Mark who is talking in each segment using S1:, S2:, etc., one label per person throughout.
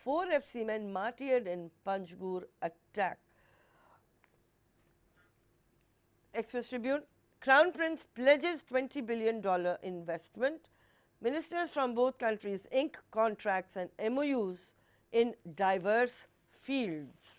S1: 4 FC men martyred in Panjgur attack. Express Tribune, Crown Prince pledges $20 billion investment. Ministers from both countries ink contracts and MOUs in diverse fields.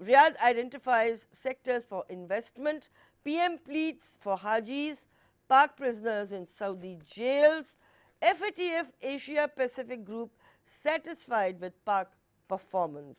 S1: Riyadh identifies sectors for investment. PM pleads for Hajis, Pak prisoners in Saudi jails. FATF Asia Pacific Group satisfied with Pak performance.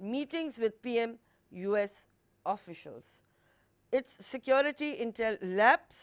S1: meetings with PM US officials. Its security intel lapse.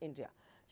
S1: India.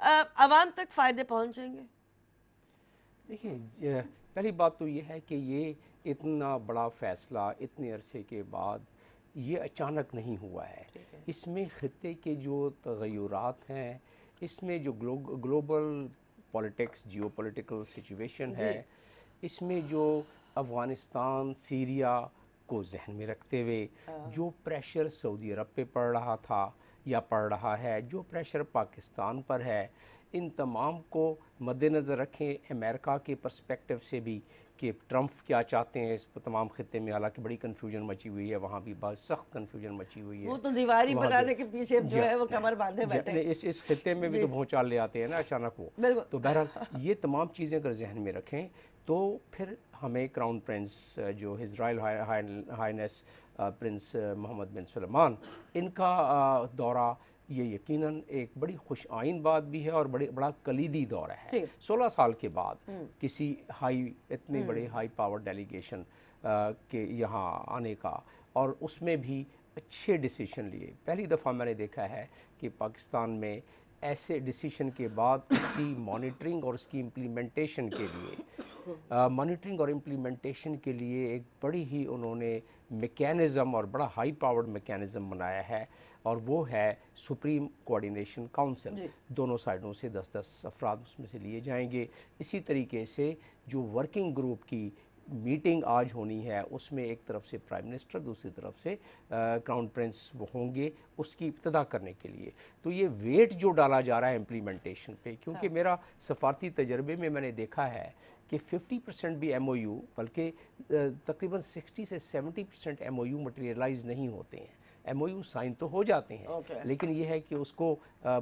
S1: عوام تک فائدے پہنچیں گے؟
S2: دیکھیں، پہلی بات تو یہ ہے کہ یہ اتنا بڑا فیصلہ اتنے عرصے کے بعد یہ اچانک نہیں ہوا ہے. اس میں خطے کے جو تغیرات ہیں، اس میں جو global politics, geo political situation ہے، اس میں جو افغانستان، سیریا کو ذہن میں رکھتے ہوئے جو پریشر سعودی عرب پہ پڑ رہا تھا یا پڑ رہا ہے، جو پریشر پاکستان پر ہے، ان تمام کو مد نظر رکھیں. امریکہ کے پرسپیکٹو سے بھی کہ ٹرمپ کیا چاہتے ہیں اس تمام خطے میں، حالانکہ بڑی کنفیوژن مچی ہوئی ہے، وہاں بھی بہت سخت کنفیوژن مچی ہوئی ہے.
S1: وہ تو دیواری بنانے کے پیچھے جو ہے وہ کمر باندھے بیٹھے.
S2: اس خطے میں بھی تو بھونچال لے آتے ہیں نا اچانک وہ. تو بہرحال یہ تمام چیزیں اگر ذہن میں رکھیں تو پھر ہمیں کراؤن پرنس جو ہز رائل ہائنس پرنس محمد بن سلمان، ان کا دورہ یہ یقیناً ایک بڑی خوش آئین بات بھی ہے اور بڑا کلیدی دورہ ہے. 16 سال کے بعد کسی اتنے بڑے ہائی پاور ڈیلیگیشن کے یہاں آنے کا، اور اس میں بھی اچھے ڈیسیشن لیے. پہلی دفعہ میں نے دیکھا ہے کہ پاکستان میں ایسے ڈیسیشن کے بعد اس کی مانیٹرنگ اور اس کی امپلیمنٹیشن کے لیے ایک بڑی ہی انہوں نے میکینزم اور بڑا ہائی پاورڈ میکینزم بنایا ہے، اور وہ ہے سپریم کوآرڈینیشن کاؤنسل. دونوں سائڈوں سے 10 افراد اس میں سے لیے جائیں گے. اسی طریقے سے جو ورکنگ گروپ کی میٹنگ آج ہونی ہے، اس میں ایک طرف سے پرائم منسٹر، دوسری طرف سے کراؤن پرنس وہ ہوں گے اس کی ابتدا کرنے کے لیے. تو یہ ویٹ جو ڈالا جا رہا ہے امپلیمنٹیشن پہ، کیونکہ میرا سفارتی تجربے میں نے دیکھا ہے کہ 50% بھی ایم او یو، بلکہ تقریباً 60 سے 70% ایم او یو مٹیریلائز نہیں ہوتے ہیں. ایم او یو سائن تو ہو جاتے ہیں، لیکن یہ ہے کہ اس کو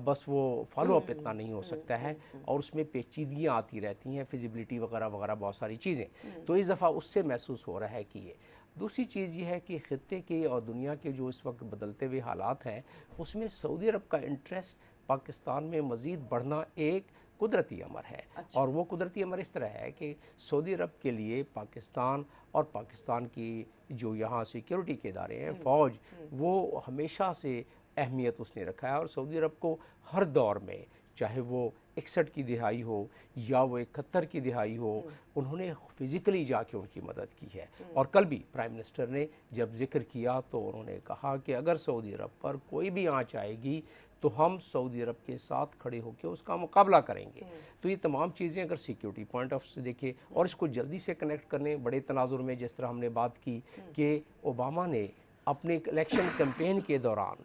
S2: بس وہ فالو اپ اتنا نہیں ہو سکتا ہے، اور اس میں پیچیدگیاں آتی رہتی ہیں، فیزیبلٹی وغیرہ وغیرہ بہت ساری چیزیں. تو اس دفعہ اس سے محسوس ہو رہا ہے کہ یہ. دوسری چیز یہ ہے کہ خطے کے اور دنیا کے جو اس وقت بدلتے ہوئے حالات ہیں، اس میں سعودی عرب کا انٹرسٹ پاکستان میں مزید بڑھنا ایک قدرتی امر ہے. اور وہ قدرتی امر اس طرح ہے کہ سعودی عرب کے لیے پاکستان اور پاکستان کی جو یہاں سیکیورٹی کے ادارے ہیں، فوج، وہ ہمیشہ سے اہمیت اس نے رکھا ہے. اور سعودی عرب کو ہر دور میں، چاہے وہ 61 کی دہائی ہو یا وہ 71 کی دہائی ہو، انہوں نے فزیکلی جا کے ان کی مدد کی ہے. اور کل بھی پرائم منسٹر نے جب ذکر کیا تو انہوں نے کہا کہ اگر سعودی عرب پر کوئی بھی آنچ آئے گی تو ہم سعودی عرب کے ساتھ کھڑے ہو کے اس کا مقابلہ کریں گے. تو یہ تمام چیزیں اگر سیکیورٹی پوائنٹ آف سے دیکھیں اور اس کو جلدی سے کنیکٹ کرنے، بڑے تناظر میں جس طرح ہم نے بات کی کہ اوباما نے اپنے الیکشن کیمپین کے دوران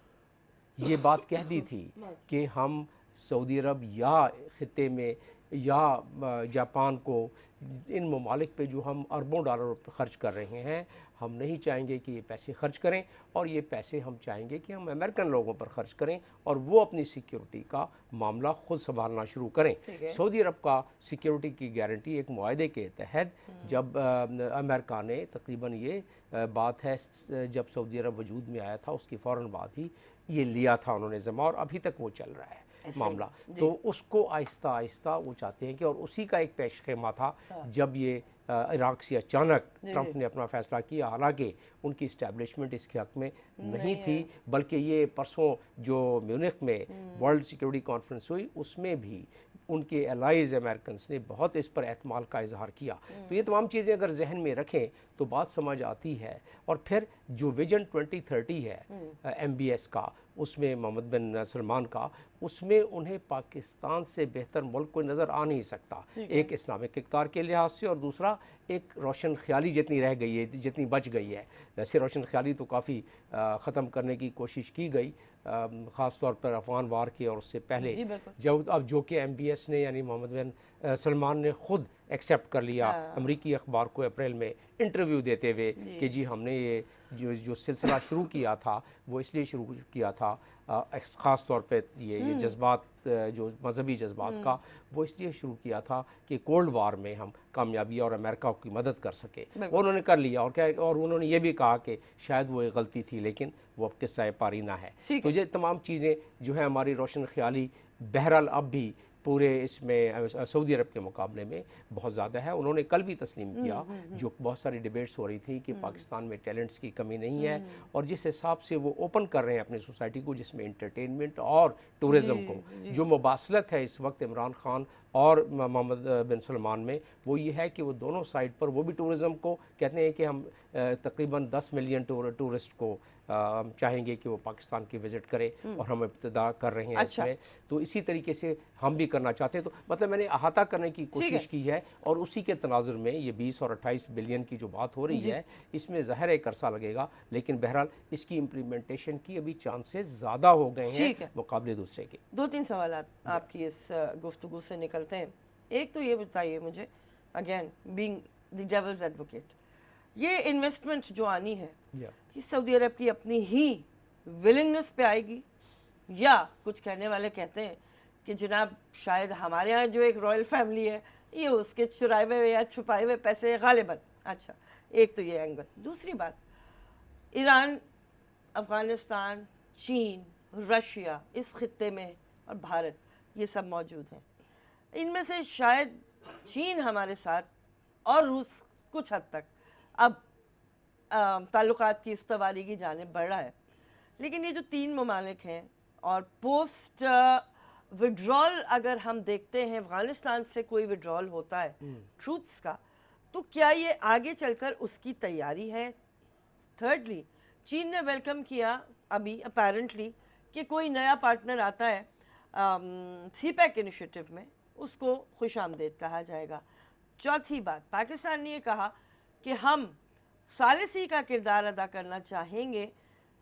S2: یہ بات کہہ دی تھی کہ ہم سعودی عرب یا خطے میں یا جاپان کو، ان ممالک پہ جو ہم اربوں ڈالر خرچ کر رہے ہیں، ہم نہیں چاہیں گے کہ یہ پیسے خرچ کریں، اور یہ پیسے ہم چاہیں گے کہ ہم امریکن لوگوں پر خرچ کریں اور وہ اپنی سیکیورٹی کا معاملہ خود سنبھالنا شروع کریں. سعودی عرب کا سیکیورٹی کی گارنٹی ایک معاہدے کے تحت جب امریکہ نے تقریباً یہ بات ہے جب سعودی عرب وجود میں آیا تھا اس کی فوراً بعد ہی یہ لیا تھا انہوں نے ذمہ، اور ابھی تک وہ چل رہا ہے معاملہ. تو اس کو آہستہ آہستہ وہ چاہتے ہیں کہ، اور اسی کا ایک پیش خیمہ تھا جب یہ عراق سے اچانک ٹرمپ نے اپنا فیصلہ کیا، حالانکہ ان کی اسٹیبلشمنٹ اس کے حق میں نہیں تھی، بلکہ یہ پرسوں جو میونخ میں ورلڈ سیکیورٹی کانفرنس ہوئی اس میں بھی ان کے الائز امریکنس نے بہت اس پر اعتماد کا اظہار کیا. تو یہ تمام چیزیں اگر ذہن میں رکھیں تو بات سمجھ آتی ہے. اور پھر جو ویژن 2030 ہے ایم بی ایس کا، اس میں محمد بن سلمان کا، اس میں انہیں پاکستان سے بہتر ملک کوئی نظر آ نہیں سکتا، ایک اسلامک اقتدار کے لحاظ سے، اور دوسرا ایک روشن خیالی جتنی رہ گئی ہے، جتنی بچ گئی ہے. ویسے روشن خیالی تو کافی ختم کرنے کی کوشش کی گئی، خاص طور پر افغان وار کے اور اس سے پہلے، اب جو کہ ایم بی ایس نے یعنی محمد بن سلمان نے خود ایکسیپٹ کر لیا امریکی اخبار کو اپریل میں انٹرویو دیتے ہوئے کہ جی ہم نے یہ جو سلسلہ شروع کیا تھا وہ اس لیے شروع کیا تھا، خاص طور پہ یہ جذبات، جو مذہبی جذبات کا، وہ اس لیے شروع کیا تھا کہ کولڈ وار میں ہم کامیابی اور امریکہ کی مدد کر سکے. انہوں نے کر لیا، اور انہوں نے یہ بھی کہا کہ شاید وہ ایک غلطی تھی لیکن وہ اب قصہ پارینہ ہے. تو یہ تمام چیزیں جو ہے ہماری روشن خیالی بہرحال اب بھی پورے اس میں سعودی عرب کے مقابلے میں بہت زیادہ ہے. انہوں نے کل بھی تسلیم کیا جو بہت ساری ڈیبیٹس ہو رہی تھی کہ پاکستان میں ٹیلنٹس کی کمی نہیں ہے, اور جس حساب سے وہ اوپن کر رہے ہیں اپنی سوسائٹی کو جس میں انٹرٹینمنٹ اور ٹورزم کو, جو مباصلت ہے اس وقت عمران خان اور محمد بن سلمان میں, وہ یہ ہے کہ وہ دونوں سائڈ پر وہ بھی ٹورزم کو کہتے ہیں کہ ہم تقریباً 10 ملین ٹورسٹ کو ہم چاہیں گے کہ وہ پاکستان کی وزٹ کرے, اور ہم ابتدا کر رہے ہیں اس میں. تو اسی طریقے سے ہم بھی کرنا چاہتے ہیں. تو مطلب میں نے احاطہ کرنے کی کوشش کی ہے, اور اسی کے تناظر میں یہ 20 اور 28 بلین کی جو بات ہو رہی ہے اس میں ظاہر ایک عرصہ لگے گا, لیکن بہرحال اس کی امپلیمنٹیشن کی ابھی چانسز زیادہ ہو گئے ہیں مقابلے دوسرے کے.
S1: 2-3 سوالات آپ کی اس گفتگو سے نکلتے ہیں. ایک تو یہ بتائیے مجھے, again being the devil's advocate, یہ انویسٹمنٹ جو آنی ہے یہ سعودی عرب کی اپنی ہی ولنگنس پہ آئے گی, یا کچھ کہنے والے کہتے ہیں کہ جناب شاید ہمارے ہاں جو ایک رائل فیملی ہے یہ اس کے چرائے ہوئے یا چھپائے ہوئے پیسے غالباً. اچھا, ایک تو یہ اینگل. دوسری بات, ایران, افغانستان, چین, رشیا اس خطے میں اور بھارت یہ سب موجود ہیں. ان میں سے شاید چین ہمارے ساتھ اور روس کچھ حد تک اب تعلقات کی استواری کی جانب بڑھ رہا ہے, لیکن یہ جو 3 ممالک ہیں اور پوسٹ وڈرال اگر ہم دیکھتے ہیں افغانستان سے کوئی وڈرال ہوتا ہے ٹروپس کا, تو کیا یہ آگے چل کر اس کی تیاری ہے؟ تھرڈلی, چین نے ویلکم کیا ابھی اپیرنٹلی کہ کوئی نیا پارٹنر آتا ہے سی پیک انیشیٹو میں, اس کو خوش آمدید کہا جائے گا. چوتھی بات, پاکستان نے یہ کہا کہ ہم ثالثی کا کردار ادا کرنا چاہیں گے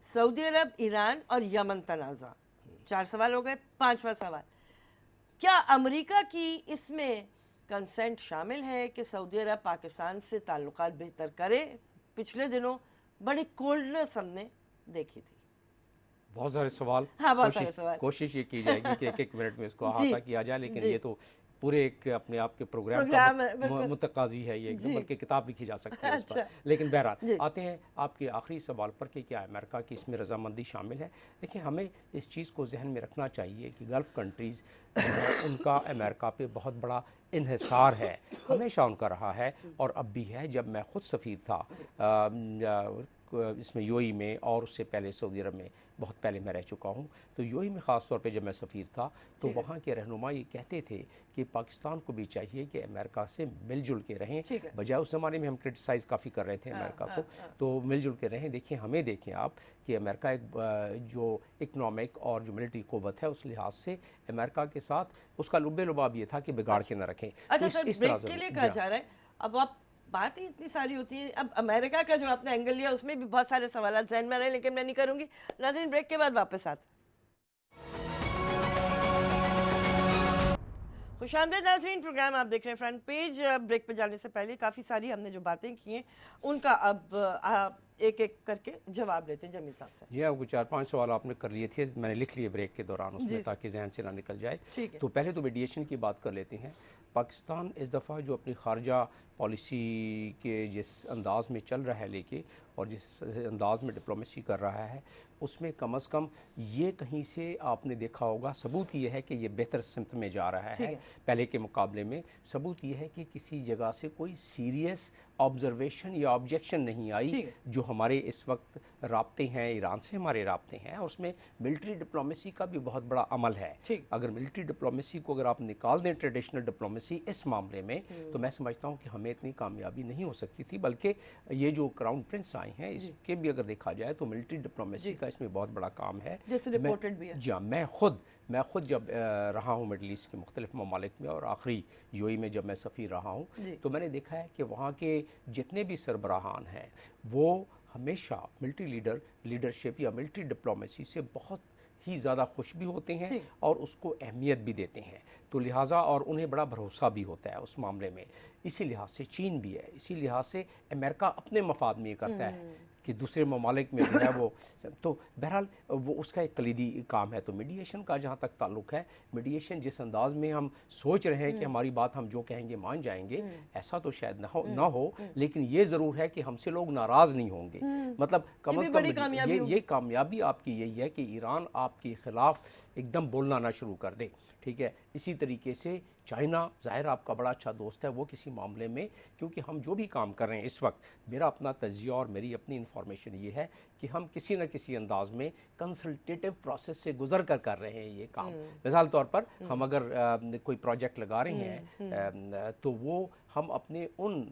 S1: سعودی عرب, ایران اور یمن تنازع. 4 سوال ہو گئے. 5واں سوال, کیا امریکہ کی اس میں کنسنٹ شامل ہے کہ سعودی عرب پاکستان سے تعلقات بہتر کرے؟ پچھلے دنوں بڑی کولڈنس ہم نے دیکھی تھی.
S2: بہت سارے سوال.
S1: ہاں, بہت سارے سوال.
S2: کوشش یہ کی جائے گی کہ ایک منٹ میں اس کو احاطہ کیا جائے, لیکن یہ تو پورے ایک اپنے آپ کے پروگرام کا متقاضی ہے, یہ بلکہ کتاب لکھی جا سکتی ہے اس پر. لیکن بہرحال آتے ہیں آپ کے آخری سوال پر کہ کیا امریکہ کی اس میں رضامندی شامل ہے. دیکھیں, ہمیں اس چیز کو ذہن میں رکھنا چاہیے کہ گلف کنٹریز ان کا امریکہ پہ بہت بڑا انحصار ہے, ہمیشہ ان کا رہا ہے اور اب بھی ہے. جب میں خود سفیر تھا اس میں یو اے میں, اور اس سے پہلے سعودی عرب میں بہت پہلے میں رہ چکا ہوں, تو یو اے میں خاص طور پہ جب میں سفیر تھا تو وہاں کے رہنما یہ کہتے تھے کہ پاکستان کو بھی چاہیے کہ امریکہ سے مل جل کے رہیں, بجائے اس زمانے میں ہم کرٹیسائز کافی کر رہے تھے امریکہ کو, تو مل جل کے رہیں. دیکھیں, ہمیں دیکھیں آپ کہ امریکہ ایک جو اکنامک اور جو ملٹری قوت ہے اس لحاظ سے امریکہ کے ساتھ اس کا لبے لباب یہ تھا کہ بگاڑ کے نہ رکھیں.
S1: اچھا سر, بریک کے لیے کہا جا رہا ہے. اب آپ بات ہی اتنی ساری ہوتی ہے, اب امریکہ کا جو آپ نے اینگل لیا اس میں بھی بہت سارے سوالات ذہن میں رہے, لیکن میں نہیں کروں گی. ناظرین, بریک کے بعد واپس آتے. خوش آمدید ناظرین, پروگرام آپ دیکھ رہے ہیں فرنٹ پیج. بریک پہ جانے سے پہلے کافی ساری ہم نے جو باتیں کی ہیں ان کا اب ایک ایک کر کے جواب لیتے ہیں جمیل صاحب سے.
S2: یہ آپ کو 4-5 سوال آپ نے کر لیے تھے, میں نے لکھ لیے بریک کے دوران اس میں تاکہ ذہن سے نہ نکل جائے. تو پہلے تو میڈیشن کی بات کر لیتے ہیں. پاکستان اس دفعہ جو اپنی خارجہ پالیسی کے جس انداز میں چل رہا ہے لے کے, اور جس انداز میں ڈپلومیسی کر رہا ہے, اس میں کم از کم یہ کہیں سے آپ نے دیکھا ہوگا ثبوت یہ ہے کہ یہ بہتر سمت میں جا رہا ہے پہلے کے مقابلے میں. ثبوت یہ ہے کہ کسی جگہ سے کوئی سیریس آبزرویشن یا آبجیکشن نہیں آئی. جو ہمارے اس وقت رابطے ہیں ایران سے, ہمارے رابطے ہیں, اور اس میں ملٹری ڈپلومیسی کا بھی بہت بڑا عمل ہے. اگر ملٹری ڈپلومیسی کو اگر آپ نکال دیں ٹریڈیشنل ڈپلومیسی اس معاملے میں, تو میں سمجھتا ہوں کہ ہمیں اتنی کامیابی نہیں ہو سکتی تھی. بلکہ یہ جو کراؤن پرنس آئے ہیں اس کے بھی اگر دیکھا جائے تو ملٹری ڈپلومیسی کا اس میں بہت بڑا کام ہے. جی ہاں, میں خود جب رہا ہوں مڈل ایسٹ کے مختلف ممالک میں, اور آخری یو اے میں جب میں سفیر رہا ہوں, تو میں نے دیکھا ہے کہ وہاں کے جتنے بھی سربراہان ہیں وہ ہمیشہ ملٹری لیڈرشپ یا ملٹری ڈپلومیسی سے بہت ہی زیادہ خوش بھی ہوتے ہیں اور اس کو اہمیت بھی دیتے ہیں. تو لہٰذا اور انہیں بڑا بھروسہ بھی ہوتا ہے اس معاملے میں. اسی لحاظ سے چین بھی ہے, اسی لحاظ سے امریکہ اپنے مفاد میں یہ کرتا ہے کہ دوسرے ممالک میں جو ہے وہ, تو بہرحال وہ اس کا ایک کلیدی کام ہے. تو میڈیشن کا جہاں تک تعلق ہے, میڈیشن جس انداز میں ہم سوچ رہے ہیں کہ ہماری بات ہم جو کہیں گے مان جائیں گے, ایسا تو شاید نہ ہو, لیکن یہ ضرور ہے کہ ہم سے لوگ ناراض نہیں ہوں گے. مطلب کم از کم یہ کامیابی آپ کی یہی ہے کہ ایران آپ کے خلاف ایک دم بولنا نہ شروع کر دے، ٹھیک ہے. اسی طریقے سے چائنا ظاہر آپ کا بڑا اچھا دوست ہے، وہ کسی معاملے میں، کیونکہ ہم جو بھی کام کر رہے ہیں اس وقت، میرا اپنا تجزیہ اور میری اپنی انفارمیشن یہ ہے کہ ہم کسی نہ کسی انداز میں کنسلٹیٹو پروسیس سے گزر کر رہے ہیں یہ کام. مثال طور پر ہم اگر کوئی پروجیکٹ لگا رہے ہیں تو وہ ہم اپنے ان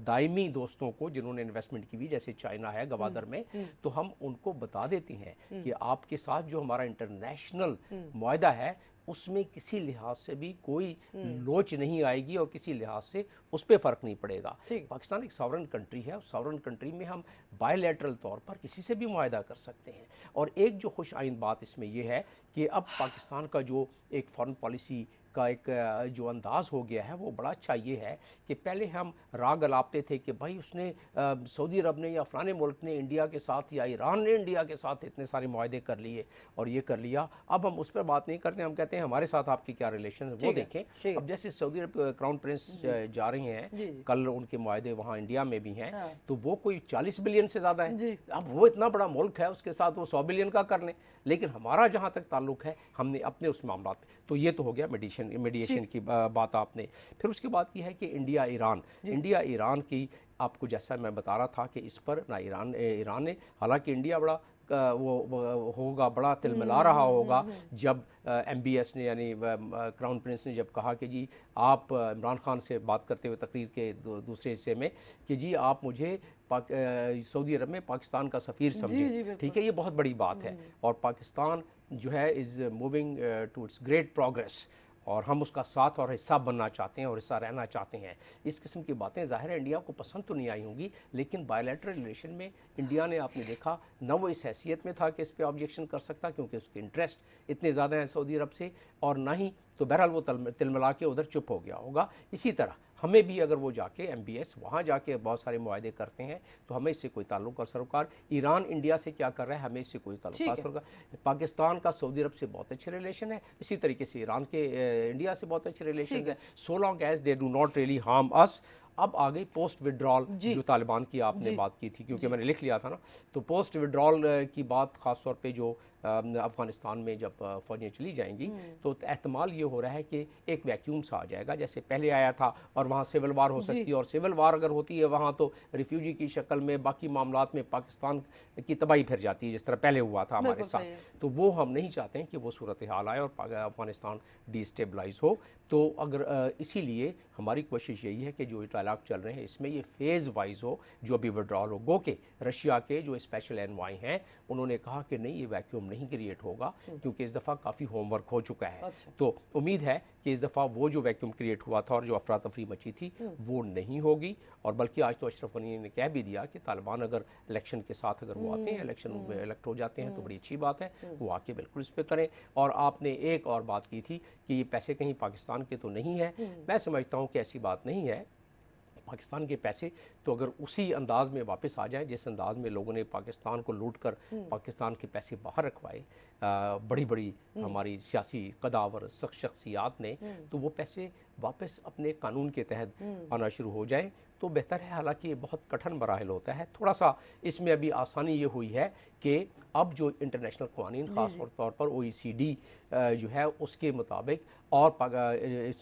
S2: دائمی دوستوں کو جنہوں نے انویسٹمنٹ کی ہوئی، جیسے چائنا ہے گوادر میں، تو ہم ان کو بتا دیتے ہیں کہ آپ کے ساتھ جو ہمارا انٹرنیشنل معاہدہ ہے اس میں کسی لحاظ سے بھی کوئی لوچ نہیں آئے گی اور کسی لحاظ سے اس پہ فرق نہیں پڑے گا. پاکستان ایک ساورن کنٹری ہے، ساورن کنٹری میں ہم بائی لیٹرل طور پر کسی سے بھی معاہدہ کر سکتے ہیں. اور ایک جو خوش آئند بات اس میں یہ ہے کہ اب پاکستان کا جو ایک فارن پالیسی کا ایک جو انداز ہو گیا ہے وہ بڑا اچھا یہ ہے کہ پہلے ہم راگ الاپتے تھے کہ بھائی اس نے سعودی عرب نے یا فلانے ملک نے انڈیا کے ساتھ یا ایران نے انڈیا کے ساتھ اتنے سارے معاہدے کر لیے اور یہ کر لیا. اب ہم اس پر بات نہیں کرتے، ہم کہتے ہیں ہمارے ساتھ آپ کی کیا ریلیشن ہے وہ دیکھیں. اب جیسے سعودی عرب کراؤن پرنس جا رہے ہیں، کل ان کے معاہدے وہاں انڈیا میں بھی ہیں، تو وہ کوئی 40 بلین سے زیادہ ہیں. اب وہ اتنا بڑا ملک ہے، اس کے ساتھ وہ 100 بلین کا کر لیں، لیکن ہمارا جہاں تک تعلق ہے ہم نے اپنے اس معاملات. تو یہ تو ہو گیا میڈیشن کی بات آپ نے. پھر اس کے بعد یہ ہے کہ انڈیا ایران کی آپ کو جیسا میں بتا رہا تھا کہ اس پر نہ ایران نے، حالانکہ انڈیا بڑا وہ ہوگا، بڑا تلملا رہا ہوگا جب ایم بی ایس نے یعنی کراؤن پرنس نے جب کہا کہ جی آپ عمران خان سے بات کرتے ہوئے تقریر کے دوسرے حصے میں کہ جی آپ مجھے سعودی عرب میں پاکستان کا سفیر سمجھیں. ٹھیک ہے، یہ بہت بڑی بات ہے اور پاکستان جو ہے is moving to its great progress اور ہم اس کا ساتھ اور حصہ بننا چاہتے ہیں اور حصہ رہنا چاہتے ہیں. اس قسم کی باتیں ظاہر ہے انڈیا کو پسند تو نہیں آئی ہوں گی، لیکن بائی لیٹرل ریلیشن میں انڈیا نے آپ نے دیکھا نہ وہ اس حیثیت میں تھا کہ اس پہ آبجیکشن کر سکتا کیونکہ اس کے انٹرسٹ اتنے زیادہ ہیں سعودی عرب سے، اور نہ ہی تو بہرحال وہ تلملا کے ادھر چپ ہو گیا ہوگا. اسی طرح ہمیں بھی اگر وہ جا کے ایم بی ایس وہاں جا کے بہت سارے معاہدے کرتے ہیں تو ہمیں اس سے کوئی تعلق اور سروکار. ایران انڈیا سے کیا کر رہا ہے ہمیں اس سے کوئی تعلق اور سروکار. پاکستان کا سعودی عرب سے بہت اچھے ریلیشن ہے، اسی طریقے سے ایران کے انڈیا سے بہت اچھے ریلیشنز ہیں. So long as they do not really harm us. اب آگئی پوسٹ وڈرال جو طالبان کی آپ نے بات کی تھی، کیونکہ میں نے لکھ لیا تھا نا، تو پوسٹ وڈرال کی بات خاص طور پہ جو افغانستان میں جب فوجیں چلی جائیں گی تو احتمال یہ ہو رہا ہے کہ ایک ویکیوم سا آ جائے گا جیسے پہلے آیا تھا، اور وہاں سول وار ہو سکتی ہے، اور سول وار اگر ہوتی ہے وہاں تو ریفیوجی کی شکل میں باقی معاملات میں پاکستان کی تباہی پھر جاتی ہے جس طرح پہلے ہوا تھا ہمارے ساتھ. تو وہ ہم نہیں چاہتے ہیں کہ وہ صورتحال آئے اور افغانستان ڈی اسٹیبلائز ہو. تو اگر اسی لیے ہماری کوشش یہی ہے کہ جو ڈائلاگ چل رہے ہیں اس میں یہ فیز وائز ہو، جو ابھی وڈرال ہو. گو کہ رشیا کے جو اسپیشل انوائے ہیں انہوں نے کہا کہ نہیں، یہ ویکیوم نہیں کریٹ ہوگا کیونکہ اس دفعہ کافی ہوم ورک ہو چکا ہے. تو امید ہے کہ اس دفعہ وہ جو ویکیوم کریٹ ہوا تھا اور جو افراتفری مچی تھی وہ نہیں ہوگی. اور بلکہ آج تو اشرف غنی نے کہہ بھی دیا کہ طالبان اگر الیکشن کے ساتھ اگر وہ آتے ہیں، الیکشن میں الیکٹ ہو جاتے ہیں تو بڑی اچھی بات ہے، وہ آ کے بالکل اس پہ کریں. اور آپ نے ایک اور بات کی تھی کہ یہ پیسے کہیں پاکستان کے تو نہیں ہیں. میں سمجھتا ہوں کہ ایسی بات نہیں ہے. پاکستان کے پیسے تو اگر اسی انداز میں واپس آ جائیں جس انداز میں لوگوں نے پاکستان کو لوٹ کر پاکستان کے پیسے باہر رکھوائے بڑی بڑی ہماری سیاسی قداور شخصیات نے، تو وہ پیسے واپس اپنے قانون کے تحت آنا شروع ہو جائیں تو بہتر ہے. حالانکہ یہ بہت کٹھن مراحل ہوتا ہے. تھوڑا سا اس میں ابھی آسانی یہ ہوئی ہے کہ اب جو انٹرنیشنل قوانین خاص طور پر او ای سی ڈی جو ہے اس کے مطابق اور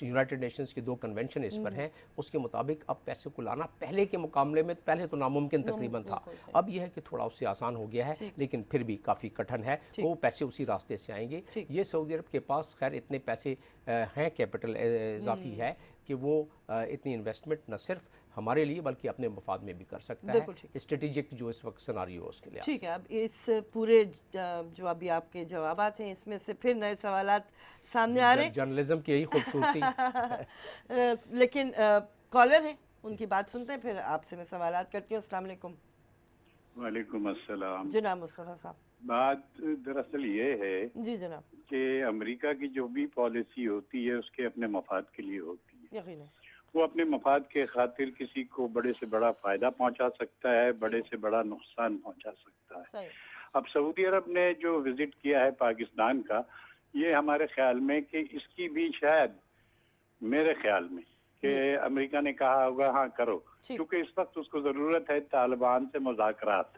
S2: یونائٹڈ نیشنز کے 2 کنونشن اس پر ہیں، اس کے مطابق اب پیسے کو لانا پہلے کے مقابلے میں پہلے تو ناممکن تقریباً تھا. اب یہ ہے کہ تھوڑا اس سے آسان ہو گیا ہے، لیکن پھر بھی کافی کٹھن ہے. وہ پیسے اسی راستے سے آئیں گے. یہ سعودی عرب کے پاس خیر اتنے پیسے ہیں، کیپٹل اضافی ہے کہ وہ اتنی انویسٹمنٹ نہ صرف ہمارے لیے بلکہ اپنے مفاد میں بھی کر سکتا ہے. اسٹریٹجک جو اس وقت سناریو ہے اس کے لیے.
S1: ٹھیک ہے، اب اس پورے جو ابھی آپ کے جوابات ہیں اس میں سے پھر نئے سوالات سامنے آ رہے ہیں.
S2: جرنلزم کی یہی خوبصورتی.
S1: لیکن کالر ہیں، ان کی بات سنتے ہیں پھر آپ سے میں سوالات کرتی ہوں. السلام علیکم.
S3: وعلیکم السلام.
S1: جناب مصطفیٰ صاحب.
S3: بات دراصل یہ ہے
S1: جی جناب
S3: کہ امریکہ کی جو بھی پالیسی ہوتی ہے اس کے اپنے مفاد کے لیے ہوتی ہے.
S1: یقیناً
S3: وہ اپنے مفاد کے خاطر کسی کو بڑے سے بڑا فائدہ پہنچا سکتا ہے، بڑے سے بڑا نقصان پہنچا سکتا ہے. اب سعودی عرب نے جو وزٹ کیا ہے پاکستان کا، یہ ہمارے خیال میں کہ اس کی بھی شاید میرے خیال میں کہ امریکہ نے کہا ہوگا ہاں کرو، کیونکہ اس وقت اس کو ضرورت ہے طالبان سے مذاکرات.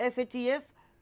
S1: FATF,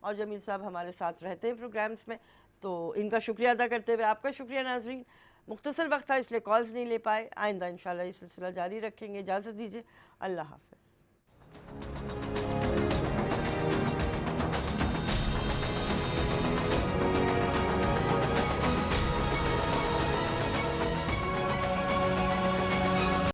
S1: اور جمیل صاحب ہمارے ساتھ رہتے ہیں پروگرامز میں، تو ان کا شکریہ ادا کرتے ہوئے آپ کا شکریہ ناظرین. مختصر وقت تھا اس لیے کالز نہیں لے پائے، آئندہ انشاءاللہ یہ سلسلہ جاری رکھیں گے. اجازت دیجیے، اللہ حافظ.